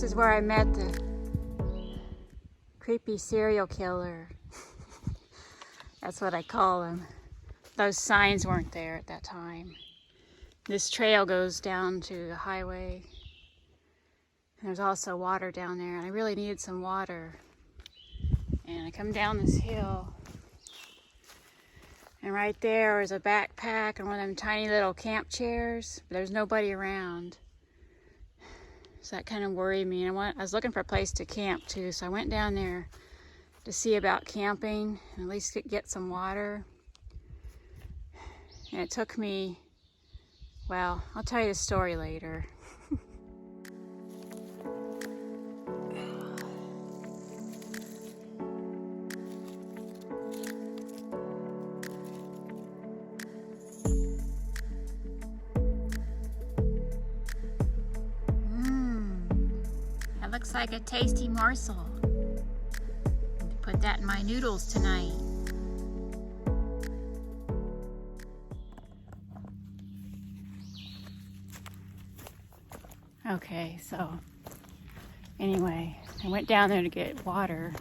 This is where I met the creepy serial killer. That's what I call him. Those signs weren't there at that time. This trail goes down to the highway. And there's also water down there, and I really needed some water. And I come down this hill, and right there is a backpack and one of them tiny little camp chairs, but there's nobody around. So that kind of worried me. And I was looking for a place to camp too, so I went down there to see about camping and at least get some water. And it took me, well, I'll tell you the story later. Looks like a tasty morsel. Put that in my noodles tonight. Okay, so anyway, I went down there to get water.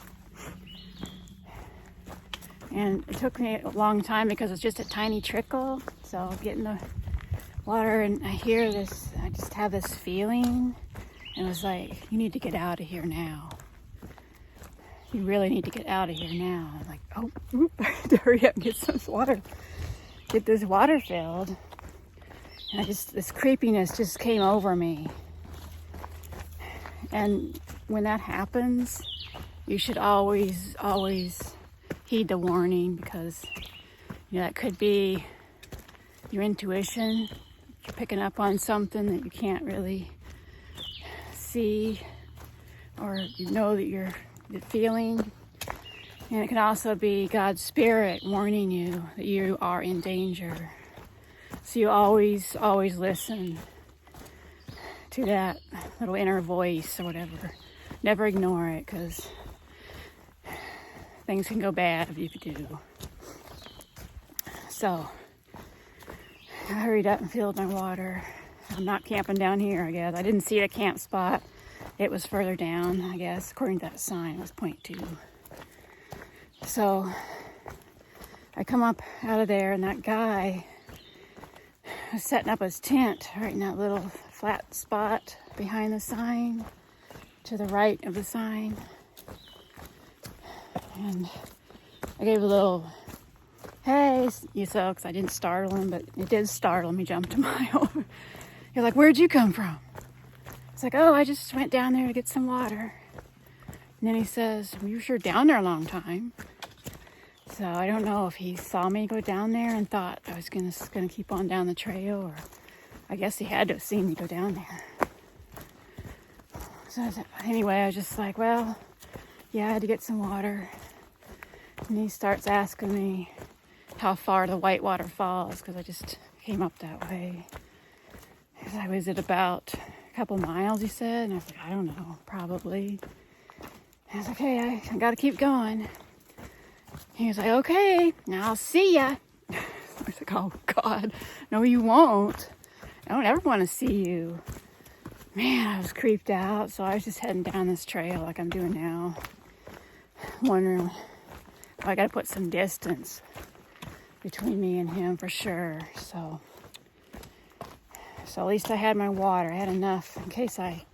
And it took me a long time because it's just a tiny trickle. So getting the water, and I hear this, I just have this feeling. And it was like, you need to get out of here now. You really need to get out of here now. I'm like, oh, I have to hurry up and get some water. Get this water filled. And this creepiness just came over me. And when that happens, you should always, always heed the warning, because, that could be your intuition. You're picking up on something that you can't really see, or that you're feeling. And it can also be God's Spirit warning you that you are in danger. So you always listen to that little inner voice or whatever. Never ignore it, because things can go bad if you do. So I hurried up and filled my water. I'm not camping down here, I guess. I didn't see a camp spot. It was further down, I guess. According to that sign, it was 0.2. So I come up out of there, and that guy was setting up his tent right in that little flat spot behind the sign, to the right of the sign. And I gave a little, hey, because I didn't startle him, but it did startle him. He jumped a mile. You're like, where'd you come from? It's like, oh, I just went down there to get some water. And then he says, well, you were sure down there a long time. So I don't know if he saw me go down there and thought I was gonna keep on down the trail, or I guess he had to have seen me go down there. So anyway, I was just like, well, yeah, I had to get some water. And he starts asking me how far the Whitewater Falls, because I just came up that way. I was at about a couple miles, he said, and I was like, I don't know, probably. I was like, okay, I gotta keep going. He was like, okay, now I'll see ya. I was like, oh God, no you won't. I don't ever want to see you. Man, I was creeped out, so I was just heading down this trail like I'm doing now, wondering, I gotta put some distance between me and him for sure. So at least I had my water. I had enough in case I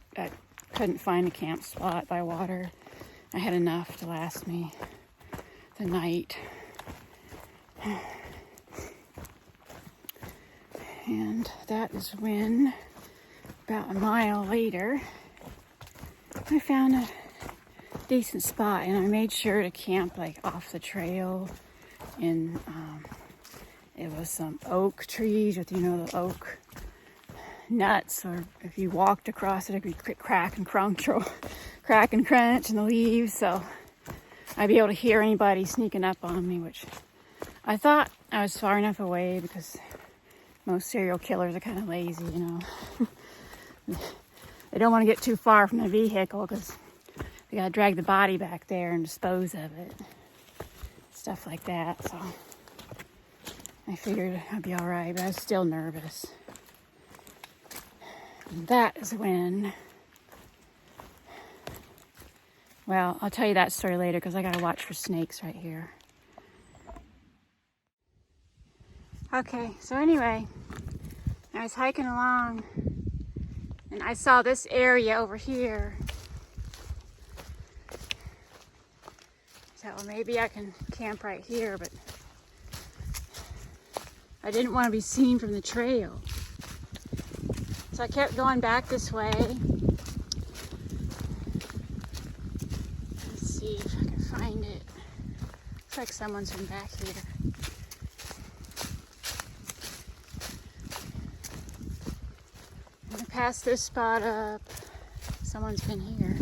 couldn't find a camp spot by water. I had enough to last me the night. And that is when, about a mile later, I found a decent spot, and I made sure to camp like off the trail. In it was some oak trees with the oak nuts, or if you walked across it, it could crack and crunch in the leaves, so I'd be able to hear anybody sneaking up on me, which I thought I was far enough away, because most serial killers are kind of lazy, They don't want to get too far from the vehicle, because they gotta drag the body back there and dispose of it, stuff like that. So I figured I'd be all right, but I was still nervous. And that is when Well, I'll tell you that story later because I gotta watch for snakes right here. Okay, so anyway, I was hiking along and I saw this area over here. So maybe I can camp right here, but I didn't want to be seen from the trail. So I kept going back this way. Let's see if I can find it. Looks like someone's been back here. I'm gonna pass this spot up. Someone's been here.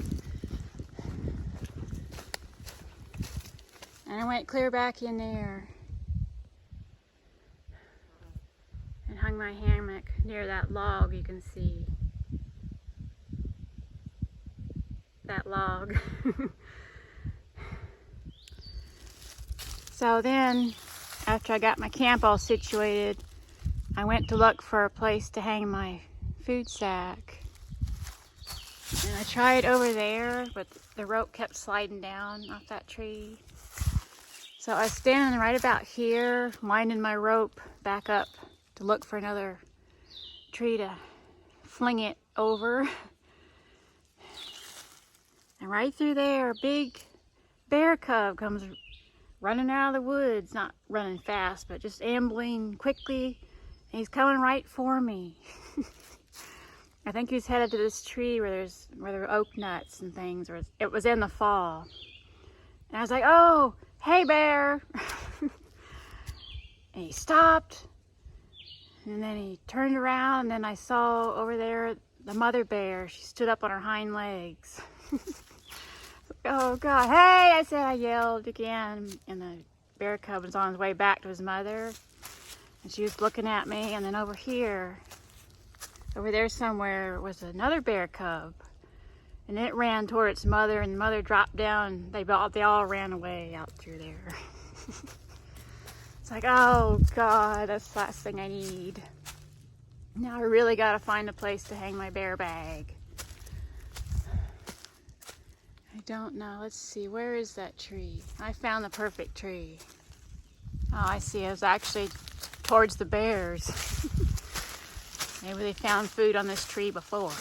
And I went clear back in there and hung my hammock near that log you can see. That log. So then, after I got my camp all situated, I went to look for a place to hang my food sack. And I tried over there, but the rope kept sliding down off that tree. So I was standing right about here, winding my rope back up to look for another tree to fling it over. And right through there, a big bear cub comes running out of the woods, not running fast, but just ambling quickly. And he's coming right for me. I think he's headed to this tree where there are oak nuts and things, or it was in the fall. And I was like, oh, hey bear. And he stopped. And then he turned around, and then I saw over there the mother bear. She stood up on her hind legs. Oh God, hey, I yelled again. And the bear cub was on his way back to his mother. And she was looking at me, and then over there somewhere was another bear cub. And it ran toward its mother, and the mother dropped down. They all ran away out through there. It's like, oh God, that's the last thing I need. Now I really gotta find a place to hang my bear bag. I don't know, let's see, where is that tree? I found the perfect tree. Oh, I see, it was actually towards the bears. Maybe they found food on this tree before.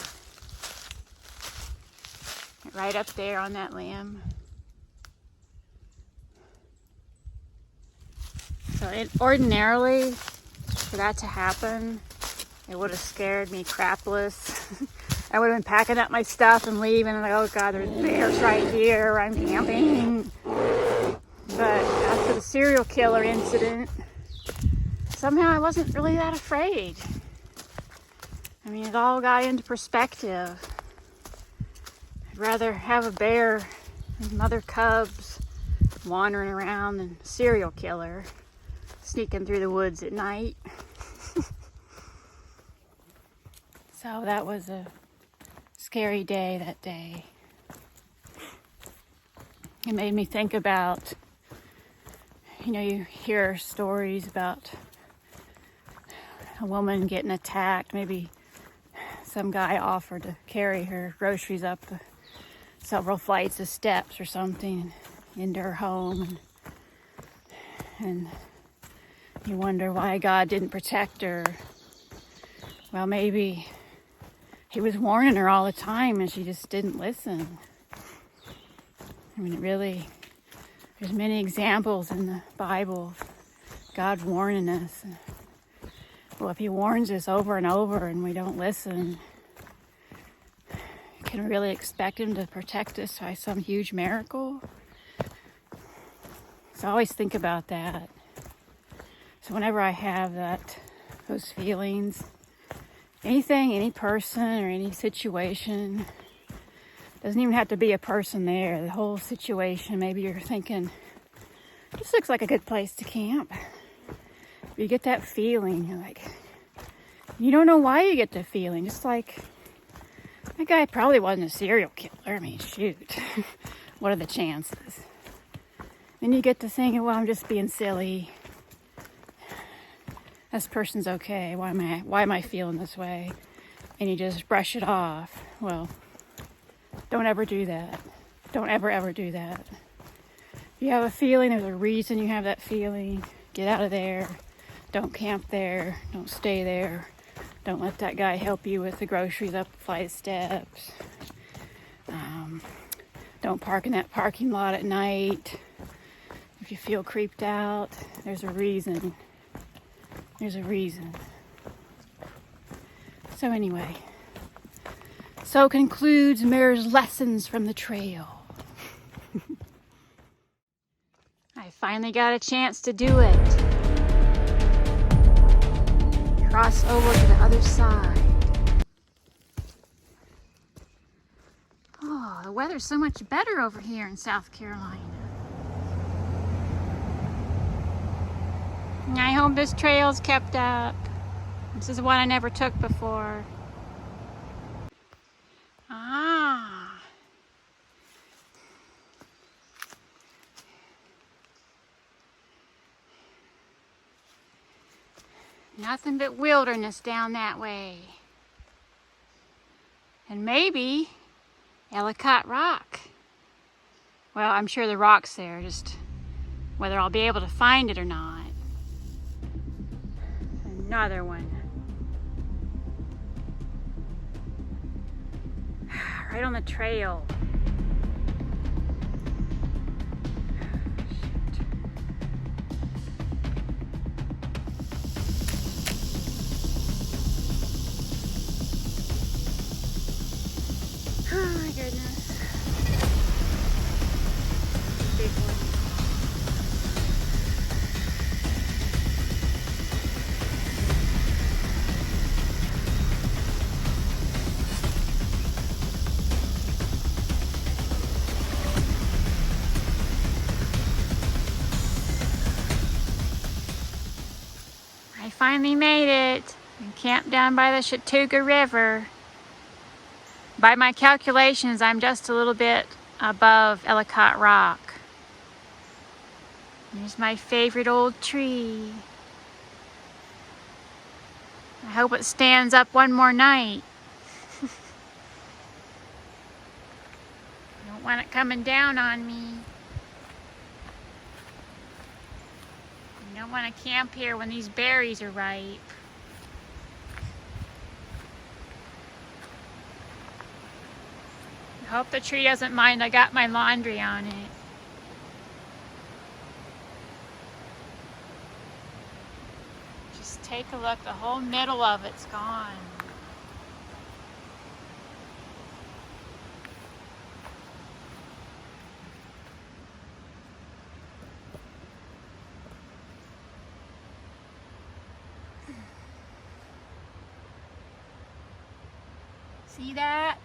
Right up there on that limb. So ordinarily, for that to happen, it would have scared me crapless. I would have been packing up my stuff and leaving, and like, oh God, there's bears right here, I'm camping. But after the serial killer incident, somehow I wasn't really that afraid. I mean, it all got into perspective. I'd rather have a bear and mother cubs wandering around than a serial killer sneaking through the woods at night. So that was a scary day that day. It made me think about, you hear stories about a woman getting attacked. Maybe some guy offered to carry her groceries up several flights of steps or something into her home, and you wonder why God didn't protect her. Well, maybe he was warning her all the time and she just didn't listen. I mean, there's many examples in the Bible of God warning us. Well, if he warns us over and over and we don't listen, can we really expect him to protect us by some huge miracle? So I always think about that. So whenever I have those feelings, anything, any person or any situation, doesn't even have to be a person there, the whole situation, maybe you're thinking, this looks like a good place to camp. You get that feeling, you're like, you don't know why you get the feeling, just like, that guy probably wasn't a serial killer. I mean, shoot, what are the chances? Then you get to thinking, well, I'm just being silly. This person's okay. Why am I feeling this way? And you just brush it off. Well, don't ever do that. Don't ever do that. If you have a feeling, there's a reason you have that feeling. Get out of there. Don't camp there. Don't stay there. Don't let that guy help you with the groceries up the flight of steps. Don't park in that parking lot at night. If you feel creeped out, there's a reason. There's a reason. So anyway, so concludes Mare's lessons from the trail. I finally got a chance to do it. Cross over to the other side. Oh, the weather's so much better over here in South Carolina. I hope this trail's kept up. This is one I never took before. Ah. Nothing but wilderness down that way. And maybe Ellicott Rock. Well, I'm sure the rock's there, just whether I'll be able to find it or not. Another one. Right on the trail. Oh my goodness. Big one. I finally made it. I camped down by the Chattooga River. By my calculations, I'm just a little bit above Ellicott Rock. Here's my favorite old tree. I hope it stands up one more night. Don't want it coming down on me. I don't want to camp here when these berries are ripe. I hope the tree doesn't mind I got my laundry on it. Just take a look, the whole middle of it's gone. See that?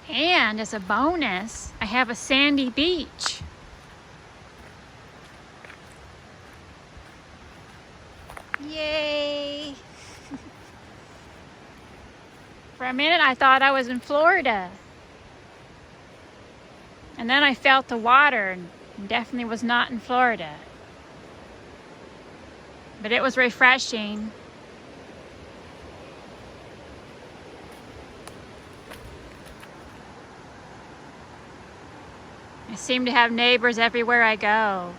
And as a bonus, I have a sandy beach. Yay! For a minute I thought I was in Florida. And then I felt the water and definitely was not in Florida. But it was refreshing. I seem to have neighbors everywhere I go.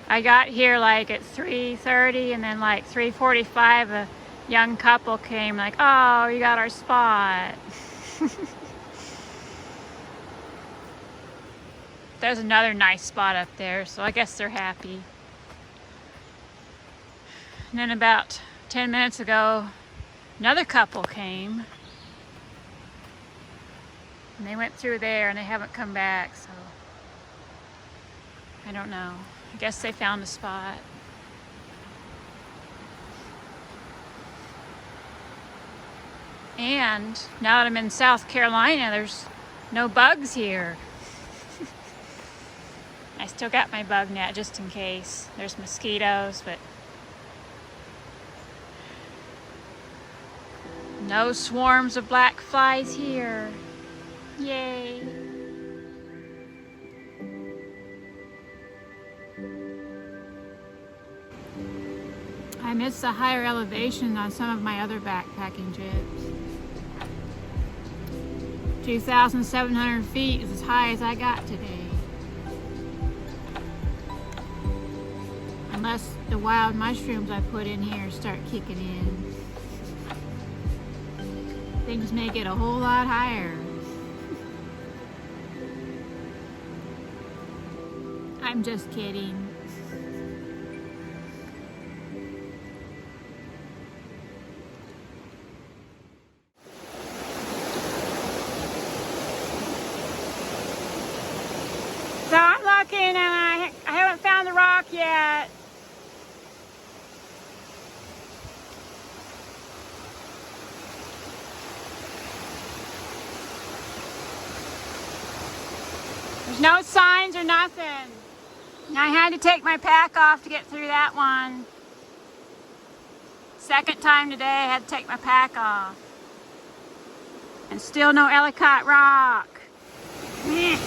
I got here like at 3:30 and then like 3:45 a young couple came like, oh, you got our spot. There's another nice spot up there, so I guess they're happy. And then about 10 minutes ago, another couple came. And they went through there and they haven't come back, so I don't know. I guess they found a spot. And now that I'm in South Carolina, there's no bugs here. I still got my bug net just in case. There's mosquitoes, but No swarms of black flies here. Yay. I missed the higher elevation on some of my other backpacking trips. 2,700 feet is as high as I got today. Unless the wild mushrooms I put in here start kicking in. Things may get a whole lot higher. I'm just kidding. So I'm looking and I haven't found the rock yet. There's no signs or nothing. And I had to take my pack off to get through that one. Second time today I had to take my pack off. And still no Ellicott Rock. Meh.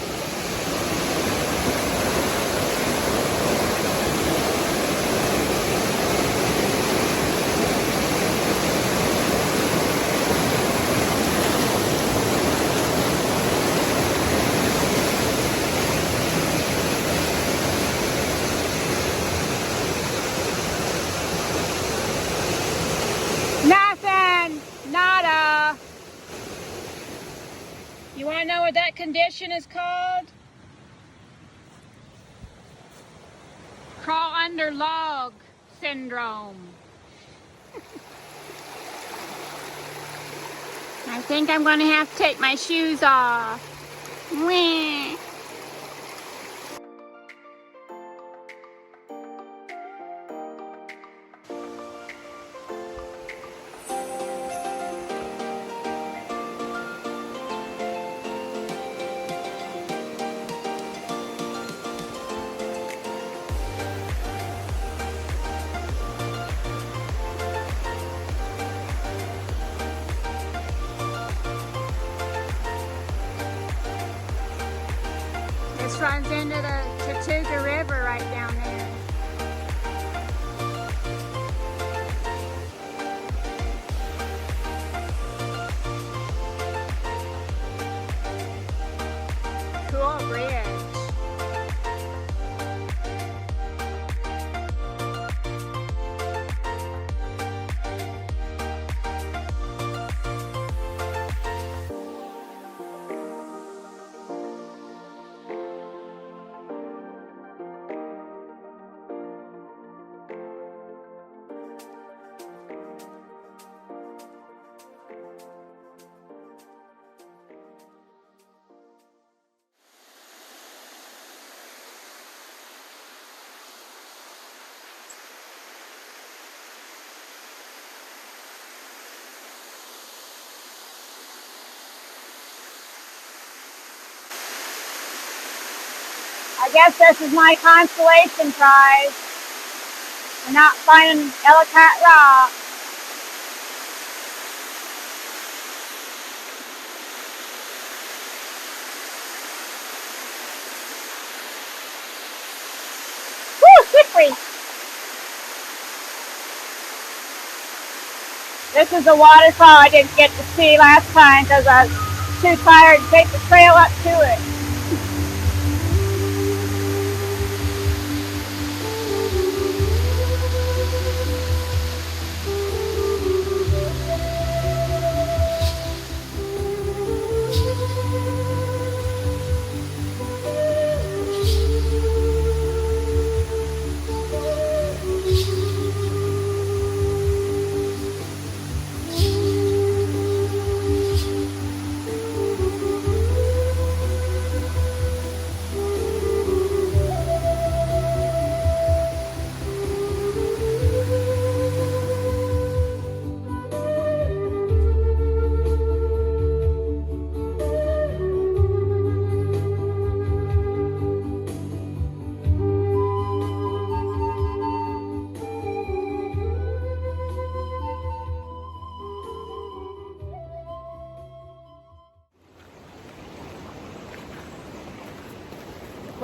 Nothing. Nada. You want to know what that condition is called? Crawl under log syndrome. I think I'm going to have to take my shoes off. Whee! This runs into the Chattooga River right down there. Cool bridge. I guess this is my consolation prize for not finding Ellicott Rock. Woo, slippery! This is a waterfall I didn't get to see last time because I was too tired to take the trail up to it.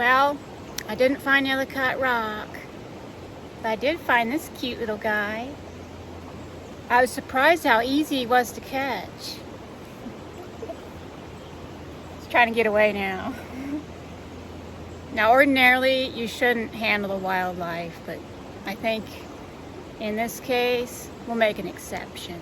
Well, I didn't find Ellicott Rock, but I did find this cute little guy. I was surprised how easy he was to catch. He's trying to get away now. Now, ordinarily, you shouldn't handle the wildlife, but I think in this case, we'll make an exception.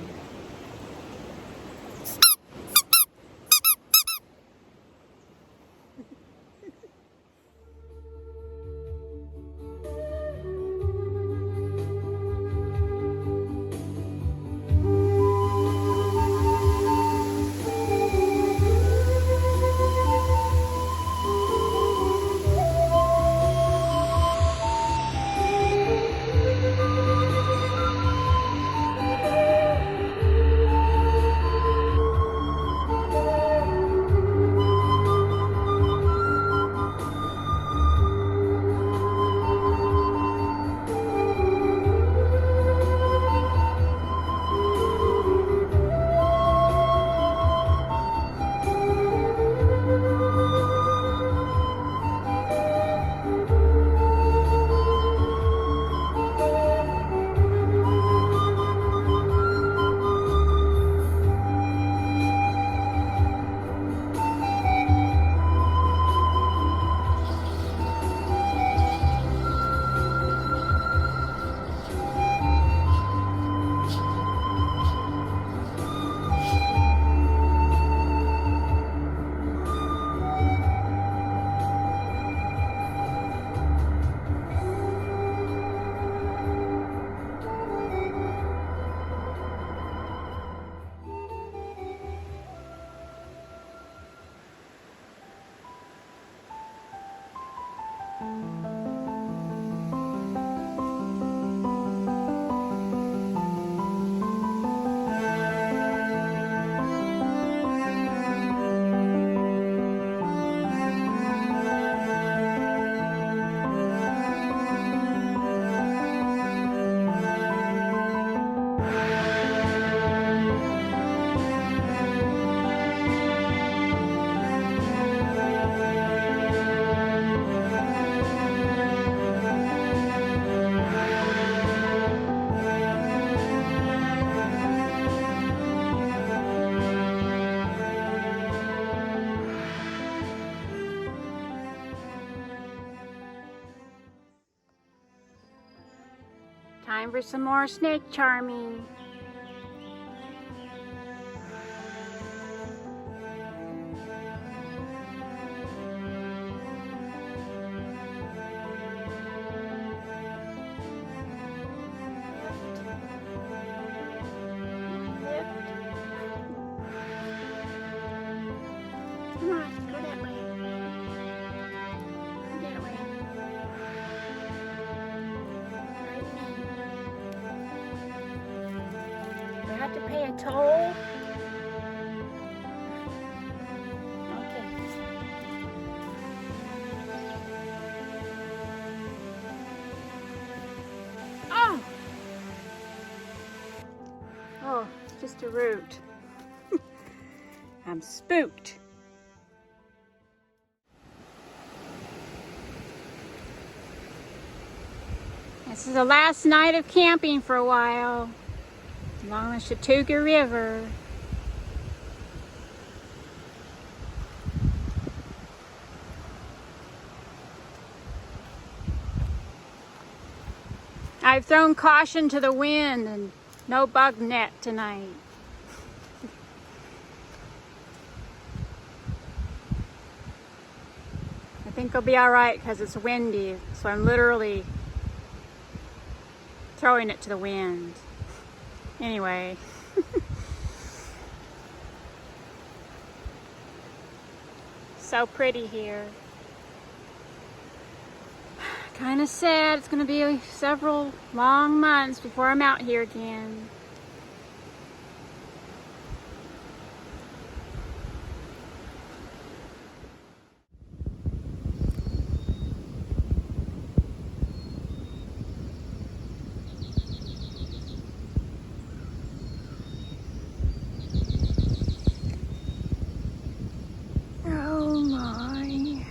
Time for some more snake charming. Come on, go that way. That way. Do I have to pay a toll? Okay. Oh! Oh, it's just a root. I'm spooked. This is the last night of camping for a while along the Chattooga River. I've thrown caution to the wind and no bug net tonight. I think it'll be all right because it's windy, so I'm literally throwing it to the wind. Anyway. So pretty here. Kind of sad. It's going to be several long months before I'm out here again. Oh my.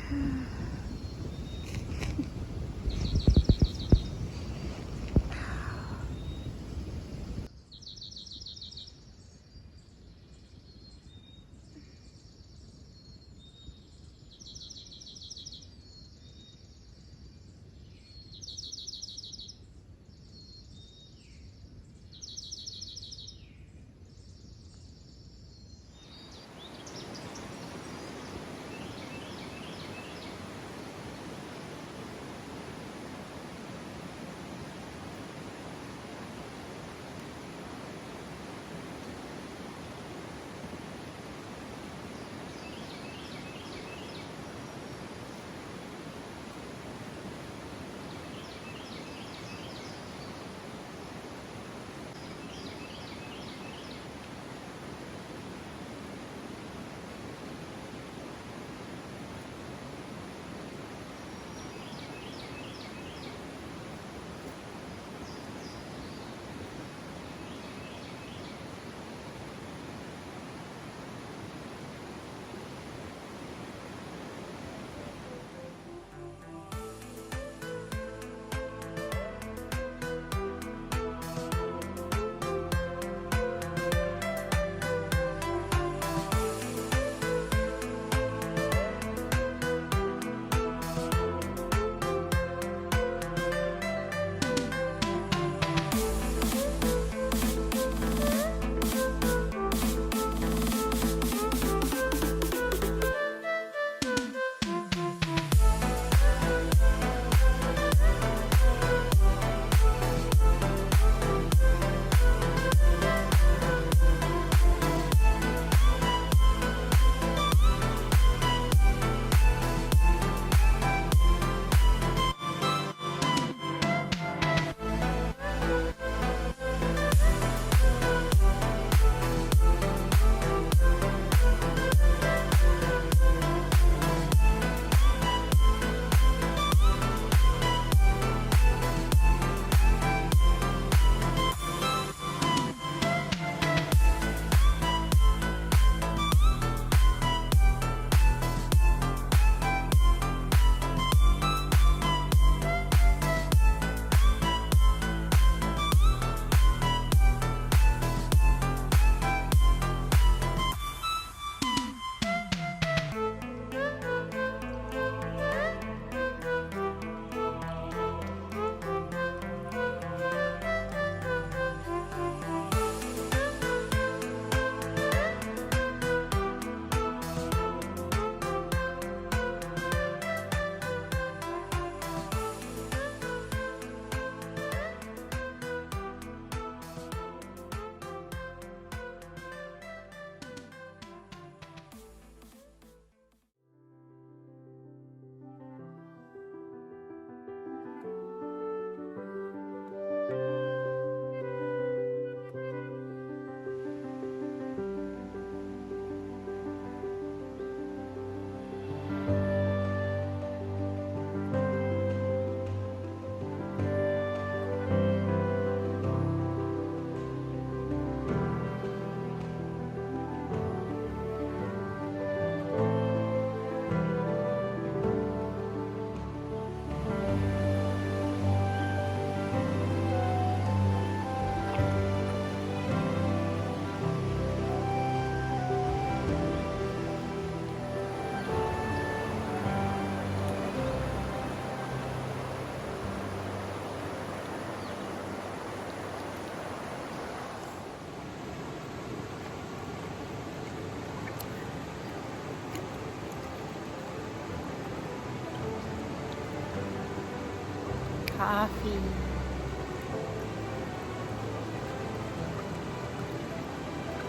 coffee.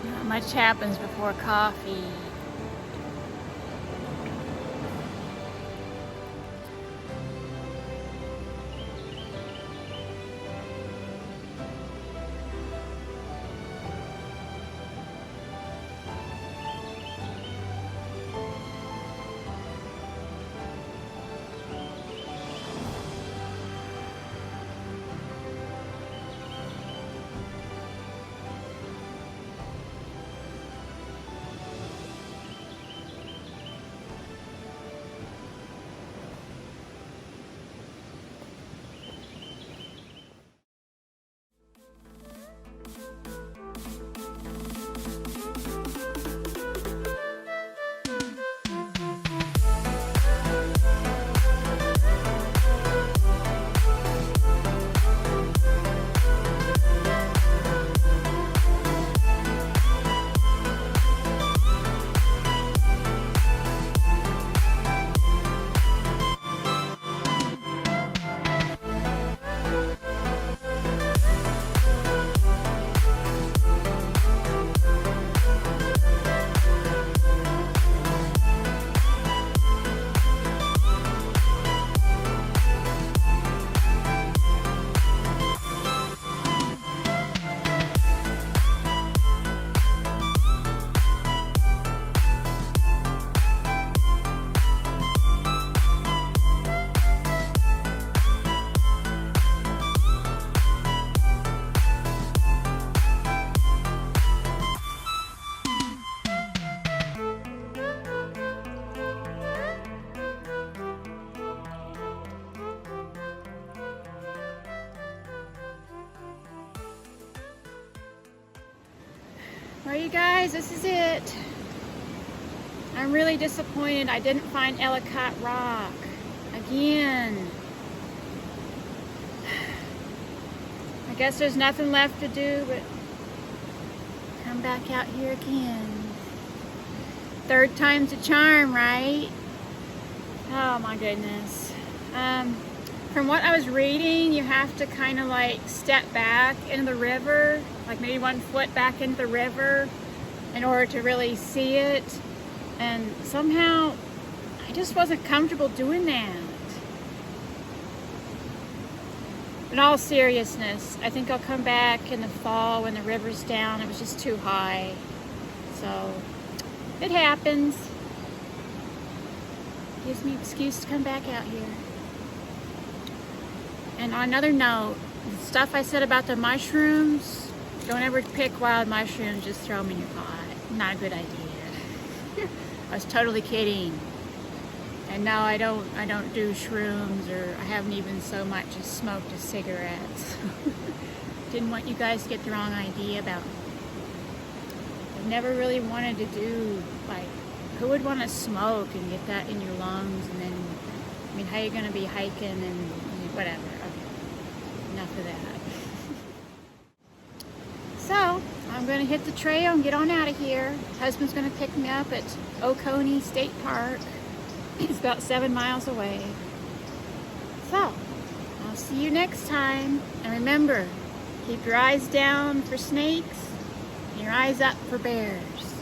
Not much happens before coffee. Well, you guys, this is it. I'm really disappointed I didn't find Ellicott Rock again. I guess there's nothing left to do but come back out here again. Third time's a charm, right? Oh my goodness. From what I was reading, you have to kind of like step back into the river, like maybe 1 foot back into the river in order to really see it. And somehow I just wasn't comfortable doing that. In all seriousness, I think I'll come back in the fall when the river's down. It was just too high. So it happens. Gives me an excuse to come back out here. And on another note, the stuff I said about the mushrooms, don't ever pick wild mushrooms, just throw them in your pot. Not a good idea. I was totally kidding. And now I don't do shrooms, or I haven't even so much as smoked a cigarette. Didn't want you guys to get the wrong idea about me. I've never really wanted to do, like, who would want to smoke and get that in your lungs, and then, I mean, how are you going to be hiking and whatever. Okay, enough of that. So, I'm going to hit the trail and get on out of here. Husband's going to pick me up at Oconee State Park. It's about 7 miles away. So, I'll see you next time. And remember, keep your eyes down for snakes and your eyes up for bears.